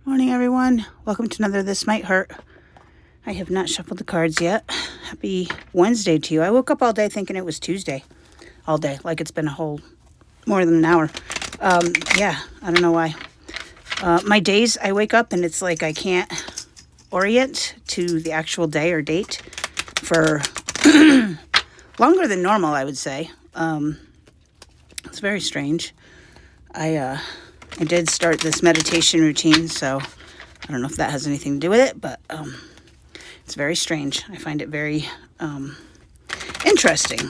Morning, everyone. Welcome to another This Might Hurt. I have not shuffled the cards yet. Happy Wednesday to you. I woke up all day thinking it was Tuesday. All day, like it's been a whole more than an hour. I don't know why. My days, I wake up and it's like I can't orient to the actual day or date for longer than normal, I would say. It's very strange. I did start this meditation routine, so I don't know if that has anything to do with it, but it's very strange. I find it very interesting.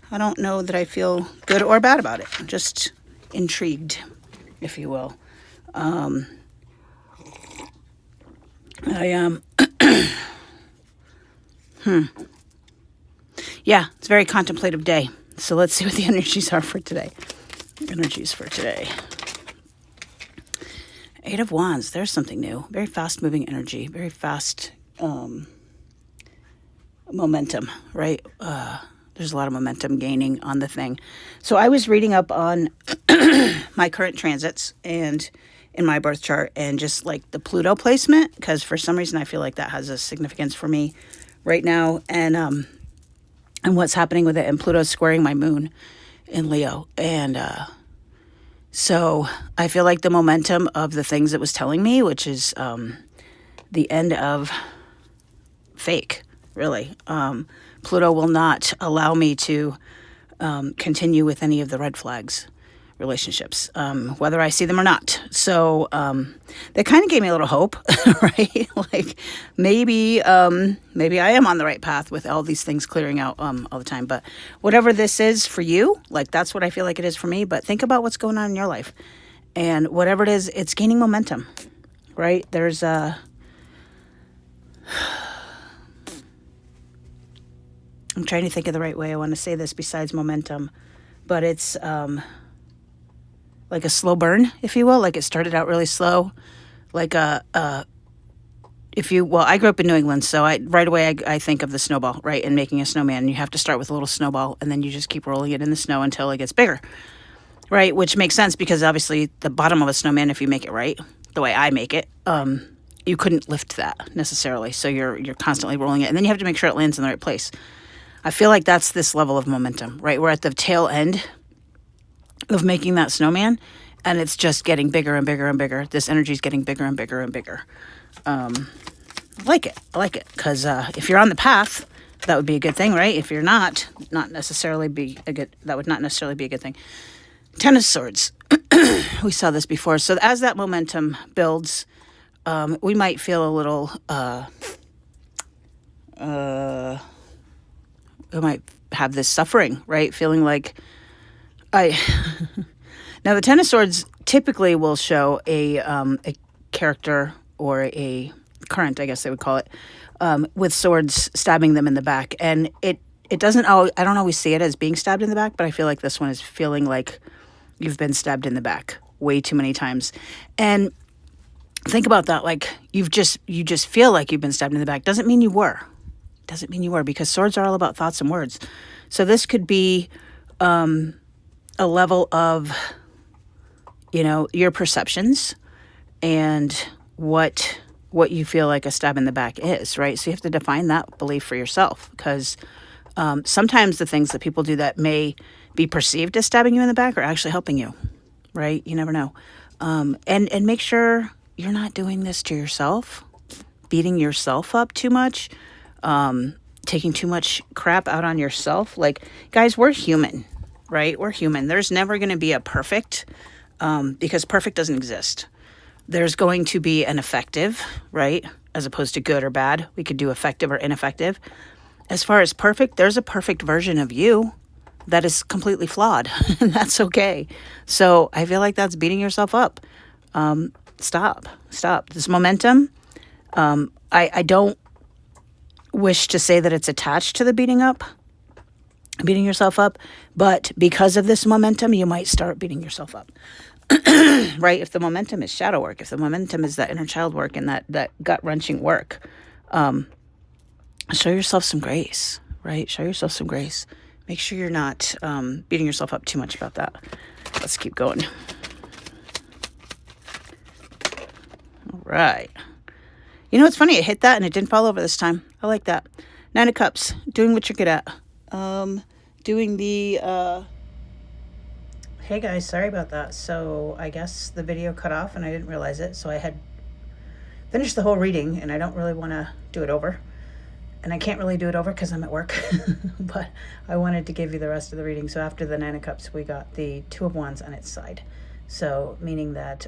I don't know that I feel good or bad about it. I'm just intrigued, if you will. Yeah, it's a very contemplative day. So let's see what the energies are for today. Eight of Wands, there's something new. Very fast-moving energy, very fast momentum, right? There's a lot of momentum gaining on the thing. So I was reading up on my current transits and in my birth chart and just like the Pluto placement, because for some reason I feel like that has a significance for me right now, and what's happening with it. And Pluto's squaring my moon in Leo, and so I feel like the momentum of the things it was telling me, which is the end of fake, really. Pluto will not allow me to continue with any of the red flags relationships, whether I see them or not. So that kind of gave me a little hope, right? Like maybe I am on the right path with all these things clearing out all the time. But whatever this is for you, like that's what I feel like it is for me. But think about what's going on in your life, and whatever it is, it's gaining momentum, right? There's I'm trying to think of the right way I want to say this besides momentum, but it's like a slow burn, if you will. Like it started out really slow. Like I grew up in New England, so right away I think of the snowball, right? And making a snowman. You have to start with a little snowball, and then you just keep rolling it in the snow until it gets bigger, right? Which makes sense because obviously the bottom of a snowman, if you make it right, the way I make it, you couldn't lift that necessarily. So you're constantly rolling it, and then you have to make sure it lands in the right place. I feel like that's this level of momentum, right? We're at the tail end of making that snowman, and it's just getting bigger and bigger and bigger. This energy is getting bigger and bigger and bigger. I like it because if you're on the path, that would be a good thing, right? If you're not necessarily that would not necessarily be a good thing. Ten of Swords. We saw this before. So as that momentum builds, we might feel a little we might have this suffering, right? Feeling like now the Ten of Swords typically will show a character or a current, I guess they would call it, with swords stabbing them in the back. And it doesn't I don't always see it as being stabbed in the back, but I feel like this one is feeling like you've been stabbed in the back way too many times. And think about that, like you just feel like you've been stabbed in the back. Doesn't mean you were, because swords are all about thoughts and words. So this could be a level of, your perceptions and what you feel like a stab in the back is, right? So you have to define that belief for yourself, because sometimes the things that people do that may be perceived as stabbing you in the back are actually helping you, right? You never know. And make sure you're not doing this to yourself, beating yourself up too much, taking too much crap out on yourself. Like, guys, we're human, right? We're human. There's never going to be a perfect, because perfect doesn't exist. There's going to be an effective, right? As opposed to good or bad. We could do effective or ineffective. As far as perfect, there's a perfect version of you that is completely flawed, and that's okay. So I feel like that's beating yourself up. Stop. This momentum, I don't wish to say that it's attached to the beating yourself up, but because of this momentum, you might start beating yourself up. Right? If the momentum is shadow work, if the momentum is that inner child work and that gut-wrenching work, show yourself some grace, right? Show yourself some grace. Make sure you're not beating yourself up too much about that. Let's keep going. right. You know, it's funny. It hit that and it didn't fall over this time. I like that. Nine of Cups. Doing what you're good at. Doing the... Hey guys, sorry about that. So I guess the video cut off and I didn't realize it. So I had finished the whole reading and I don't really want to do it over. And I can't really do it over because I'm at work. But I wanted to give you the rest of the reading. So after the Nine of Cups, we got the Two of Wands on its side. So meaning that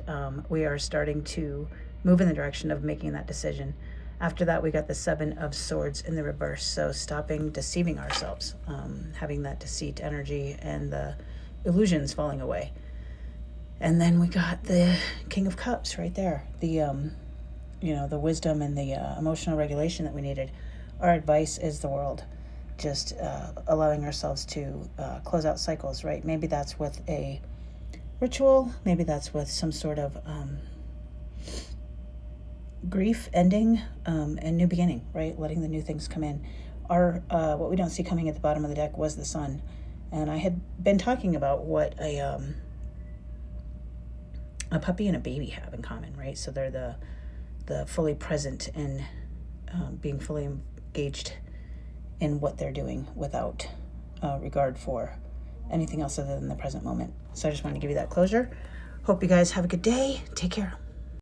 we are starting to move in the direction of making that decision. After that, we got the Seven of Swords in the reverse. So stopping deceiving ourselves, having that deceit energy and the illusions falling away. And then we got the King of Cups right there. The, the wisdom and the emotional regulation that we needed. Our advice is the world. Just allowing ourselves to close out cycles, right? Maybe that's with a ritual. Maybe that's with some sort of grief ending and new beginning, right? Letting the new things come in. Our what we don't see coming at the bottom of the deck was the Sun. And I had been talking about what a puppy and a baby have in common, right? So they're the fully present and being fully engaged in what they're doing without regard for anything else other than the present moment. So I just wanted to give you that closure. Hope you guys have a good day. Take care.